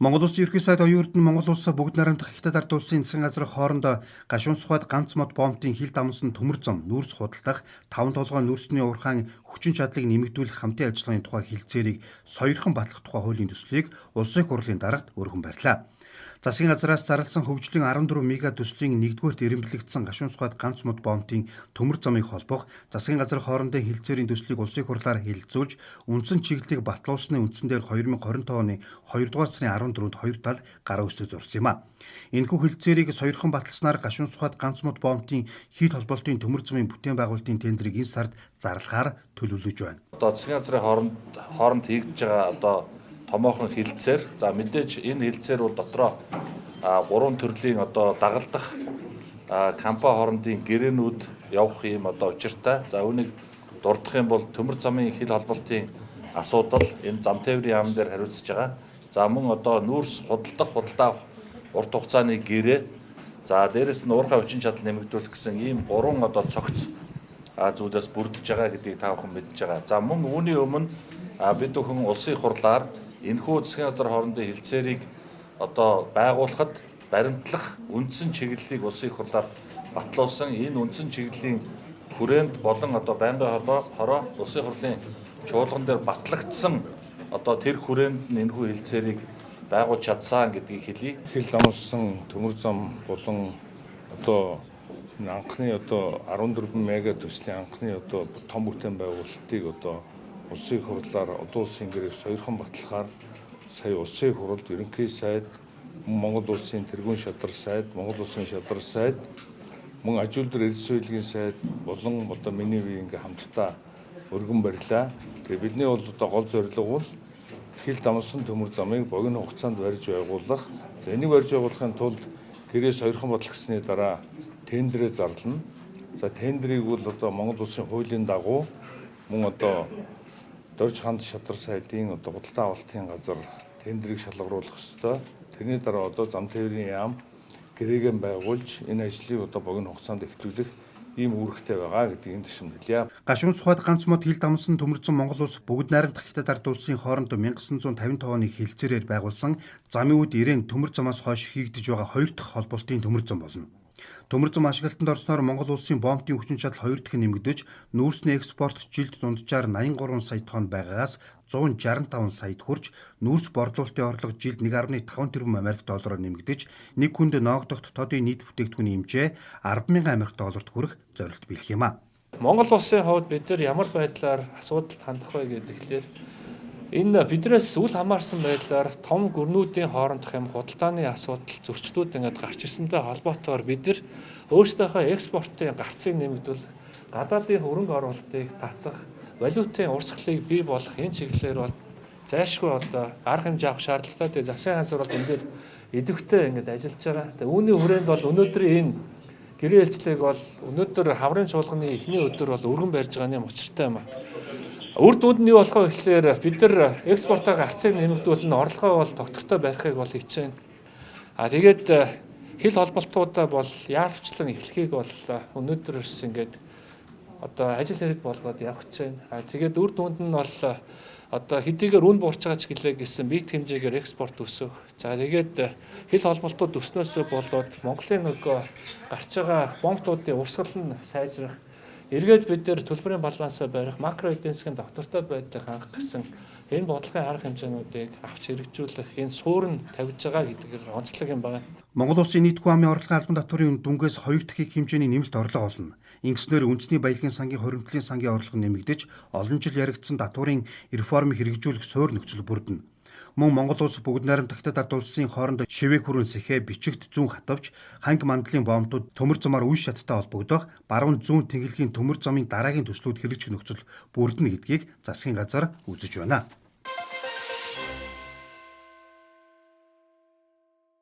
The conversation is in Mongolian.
Монгол Улсын ерөнхий сайд оюун эрдэнэ Монгол Улс бүгд найрамдах Хятад ард улсын засгийн газрын хоорондоо гашуун сухад ганц мод бомбын хил дамсан төмөр зам нүүрс худалдах 5 толгой нүүрсний ургаан хүчин чадлыг нэмэгдүүлэх хамтын ажиллагааны тухай хэлэлцээрийг соёрхон батлах тухай хуулийн төслийг улсын хурлын дарагт өргөн барьлаа. Засгийн газраас зарласан хөгжлийн 14 мега төслийн 1-р эрэмблэгдсэн гашуун сухад ганц мод бомбын төмөр замыг холбох засгийн газрын хоорондын хэлэлцээрийн төслийг улсын хурлаар хэлэлцүүлж үндсэн чиглэлийг батлуулсны үндсэн дээр 2025 оны 2 дугаар сарын 14-нд 2 талд гараа үүсгэж зурсан юм а. Энэхүү хэлэлцээрийг соёрхон баталснаар гашуун сухад ганц мод бомбын хийд холбоолтын төмөр замын бүтээн байгуулалтын тендерийг энэ сард зарлахаар төлөвлөж байна. Одоо засгийн газрын хооронд хийгдэж байгаа томоохон хэлэлцээр за мэдээж энэ хэлэлцээр бол дотроо 3 төрлийн дагалдах компани хоорондын гэрээнүүд явах юм учиртай. За үүнийг дурдах юм бол төмөр замын хил холболтын асуудал энэ зам тээврийн яам дээр хариуцж байгаа. За мөн нүүрс худалдаа урт хугацааны гэрээ. За дээрэс нь уурхай хүчин чадал нэмэгдүүлэх гэсэн ийм 3 цогц зүйлээс бүрдэж байгаа гэдгийг та бүхэн мэдж байгаа. За мөн үүний өмнө бид бүхэн улсын хурлаар энэхүү засгийн газар хоорондын хэлэлцээрийг байгуулахад баримтлах үндсэн чиглэлийг улсын хурлаар батлуулсан. Энэ үндсэн чиглэлийн хүрээнд болон байнгын хороо улсын хурлын чуулган дээр батлагдсан тэр хүрээнд нь энэхүү хэлэлцээрийг байгуулж чадсан гэдгийг хэлье. Хил дамсан төмөр зам болон анхны 14 мега төслийн анхны том бүтээн байгуулалтыг улсын хурлаар улсын гэрээ соёрхон батлахаар сая улсын хурлд ерөнхий сайд, Монгол улсын тэргүүн шадар сайд, Монгол улсын шадар сайд, мөн аж үйлдвэр эрдэс суйлгийн сайд болон миний бие хамтдаа өргөн барьлаа. Тэгээ бидний бол гол зорилго бол хил дамсан төмөр замыг богино хугацаанд барьж байгуулах. Энийг барьж байгуулахын тулд гэрээ соёрхон батлагдсны дараа тендерээ зарлана. За тендерийг бол Монгол улсын хуулийн дагуу мөн Дорж ханд шадар сайдын худалдаа авалтын газар тендерийг шалгаруулах ёстой. Тэрний дараа зам тээврийн яам гэрээгээ байгуулж энэ ажлыг богино хугацаанд эхлүүлэх ийм үүрэгтэй байгаа гэдгийг төшөнд хэлье. Гашуун сухад ганц мод хил дамсан төмөр зам Монгол Улс бүгд найрамдах Хятад ард улсын хооронд 1955 оны хэлэлцээрээр байгуулсан замын үд ирээн төмөр замаас хойш хийгдэж байгаа 2 дахь холболтын төмөр зам болно. Төмөр зам ашиглалтанд орсноор Монгол улсын бомбын хүчин чадал 2 дахин нэмэгдэж, нүүрсний экспорт жилд дунджаар 83 сая тонн байгаагаас 165 саяд хүрч, нүүрс борлуулалтын орлого жилд 1.5 тэрбум Америк доллараар нэмэгдэж, нэг хүнд ноогдох дотоодын нийт бүтээгдэхүүний хэмжээ 10,000 Америк долларт хүрэх зорилт бэлэх юм а. Монгол улсын хувьд бид нар ямар байдлаар асуудалд хандах вэ гэхээр энэ биднээс үл хамаарсан байдлаар том гүрнүүдийн хоорондох худалдааны асуудал зөрчлүүд гарч ирсэнтэй холбоотойгоор бид нар өөрсдийнхөө экспортын гарцыг нэмэгдүүл, гадаадын хөрөнгө оруулалтыг татах, валютын урсгалыг бий болгох энэ чиглэлээр бол зайлшгүй арга хэмжээ авах шаардлагатай. Тэгээ засгийн газар бол энэ дээр идэвхтэй ажиллаж байгаа. Тэгээ үүний хүрээнд бол өнөөдөр энэ гэрээ хэлцлийг бол өнөөдөр хаврын чуулганы эхний өдөр бол өргөн барьж байгаа юм учиртай юм а. Үр дүнд нь юу болох вэ гэхээр бид нар экспортын гарцыг нэмэгдүүлэн орлогоо бол доктортой барихыг бол хичээнэ. Тэгээд хил холболтуудаа бол яарвчлан эхлэхийг бол өнөөдрөөс ажил хэрэг болгоод явах гэж байна. Тэгээд үр дүнд нь бол хэдийгээр үн буурч байгаа ч гэлээ гэсэн бит хэмжээгээр экспорт өсөх. За тэгээд хил холболтууд өснөөсөө болоод Монголын гарч байгаа бомбуудын урсгал нь сайжрах, эргээд бид нэр төлбөрийн балансаа барих, макро эдийн засгийн доктортой байдлыг хангах гэсэн энэ бодлогын арга хэмжээнүүдийг авч хэрэгжүүлэх энэ суурь нь тавьж байгаа гэдгээр онцлог юм байна. Монгол улсын нийт хүн амын орлогын албан татварын дүнгээс 2 дахь хэмжээний нэмэлт орлого олно. Ингэснээр үндэсний баялагын сангийн хоригдлын сангийн орлого нэмэгдэж, олон жил яригдсан татварын реформыг хэрэгжүүлэх суурь нөхцөл бүрдэнэ. Мөн Монгол улс бүгд найрамдах Хятад ард улсын хооронд шивээ хүрэн сэхээ бичигт зүүн хатавч ханг мандлын бомбууд төмөр замаар үе шаттай холбогдох, баруун зүүн тэнхилгийн төмөр замын дараагийн төслүүд хэрэгжих нөхцөл бүрдэнэ гэдгийг засгийн газар үзэж байна.